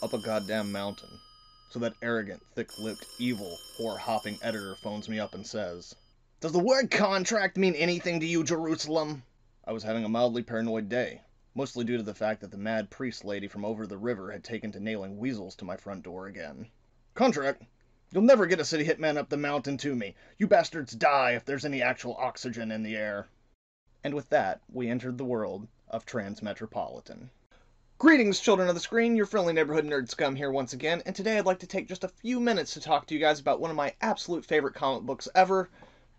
up a goddamn mountain. So that arrogant, thick-lipped, evil, whore-hopping editor phones me up and says, "Does the word contract mean anything to you, Jerusalem?" I was having a mildly paranoid day, mostly due to the fact that the mad priest lady from over the river had taken to nailing weasels to my front door again. "Contract? You'll never get a city hitman up the mountain to me. You bastards die if there's any actual oxygen in the air." And with that, we entered the world of Transmetropolitan. Greetings, children of the screen, your friendly neighborhood nerd scum here once again, and today I'd like to take just a few minutes to talk to you guys about one of my absolute favorite comic books ever,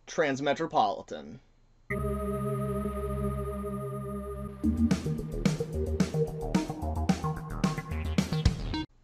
Transmetropolitan.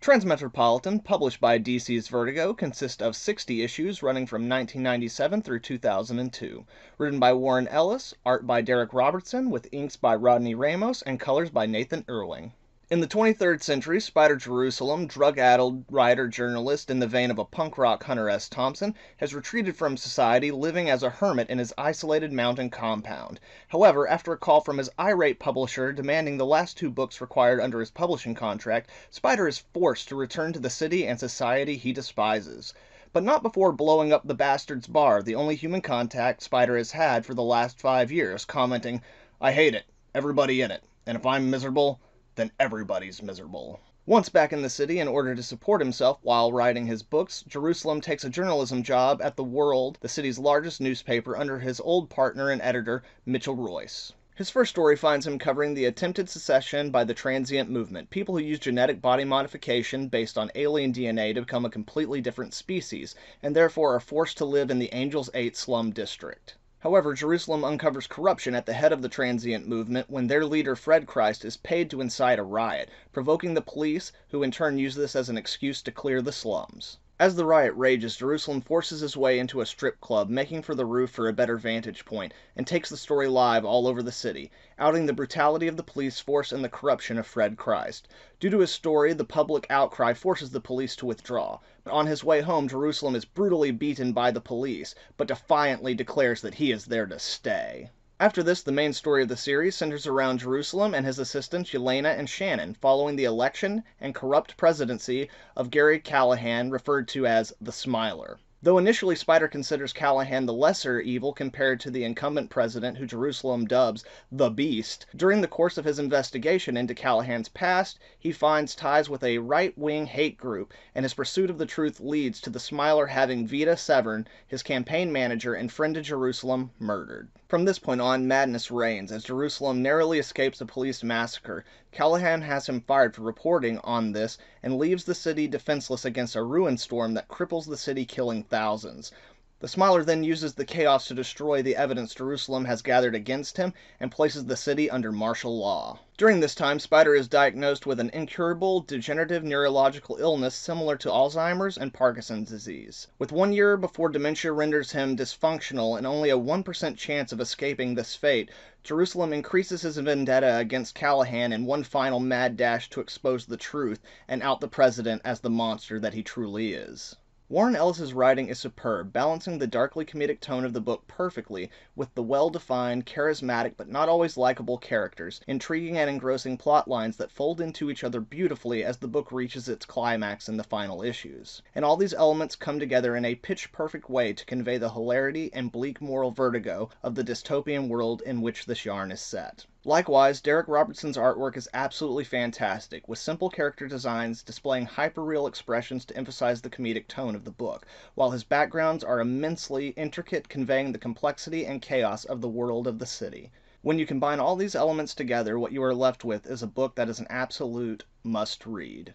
Transmetropolitan, published by DC's Vertigo, consists of 60 issues running from 1997 through 2002. Written by Warren Ellis, art by Derek Robertson, with inks by Rodney Ramos, and colors by Nathan Erling. In the 23rd century, Spider Jerusalem, drug-addled writer-journalist in the vein of a punk rock Hunter S. Thompson, has retreated from society, living as a hermit in his isolated mountain compound. However, after a call from his irate publisher demanding the last 2 books required under his publishing contract, Spider is forced to return to the city and society he despises. But not before blowing up the bastard's bar, the only human contact Spider has had for the last 5 years, commenting, "I hate it, everybody in it, and if I'm miserable, then everybody's miserable." Once back in the city, in order to support himself while writing his books, Jerusalem takes a journalism job at The World, the city's largest newspaper, under his old partner and editor, Mitchell Royce. His first story finds him covering the attempted secession by the transient movement, people who use genetic body modification based on alien DNA to become a completely different species, and therefore are forced to live in the Angels 8 slum district. However, Jerusalem uncovers corruption at the head of the transient movement when their leader, Fred Christ, is paid to incite a riot, provoking the police, who in turn use this as an excuse to clear the slums. As the riot rages, Jerusalem forces his way into a strip club, making for the roof for a better vantage point, and takes the story live all over the city, outing the brutality of the police force and the corruption of Fred Christ. Due to his story, the public outcry forces the police to withdraw. But on his way home, Jerusalem is brutally beaten by the police, but defiantly declares that he is there to stay. After this, the main story of the series centers around Jerusalem and his assistants Yelena and Shannon, following the election and corrupt presidency of Gary Callahan, referred to as the Smiler. Though initially Spider considers Callahan the lesser evil compared to the incumbent president, who Jerusalem dubs the Beast, during the course of his investigation into Callahan's past, he finds ties with a right-wing hate group, and his pursuit of the truth leads to the Smiler having Vita Severn, his campaign manager and friend to Jerusalem, murdered. From this point on, madness reigns. As Jerusalem narrowly escapes a police massacre, Callahan has him fired for reporting on this and leaves the city defenseless against a ruin storm that cripples the city, killing thousands. The Smiler then uses the chaos to destroy the evidence Jerusalem has gathered against him and places the city under martial law. During this time, Spider is diagnosed with an incurable, degenerative neurological illness similar to Alzheimer's and Parkinson's disease. With 1 year before dementia renders him dysfunctional and only a 1% chance of escaping this fate, Jerusalem increases his vendetta against Callahan in one final mad dash to expose the truth and out the president as the monster that he truly is. Warren Ellis' writing is superb, balancing the darkly comedic tone of the book perfectly with the well-defined, charismatic, but not always likable characters, intriguing and engrossing plot lines that fold into each other beautifully as the book reaches its climax in the final issues. And all these elements come together in a pitch-perfect way to convey the hilarity and bleak moral vertigo of the dystopian world in which this yarn is set. Likewise, Derek Robertson's artwork is absolutely fantastic, with simple character designs displaying hyper-real expressions to emphasize the comedic tone of the book, while his backgrounds are immensely intricate, conveying the complexity and chaos of the world of the city. When you combine all these elements together, what you are left with is a book that is an absolute must-read.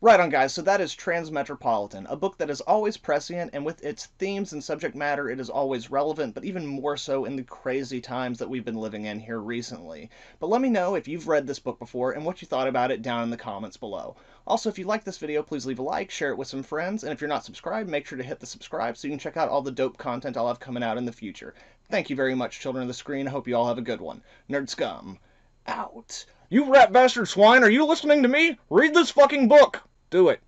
Right on, guys, so that is Transmetropolitan, a book that is always prescient, and with its themes and subject matter, it is always relevant, but even more so in the crazy times that we've been living in here recently. But let me know if you've read this book before and what you thought about it down in the comments below. Also, if you like this video, please leave a like, share it with some friends, and if you're not subscribed, make sure to hit the subscribe so you can check out all the dope content I'll have coming out in the future. Thank you very much, children of the screen. I hope you all have a good one. Nerd scum, out. You rat bastard swine, are you listening to me? Read this fucking book! Do it.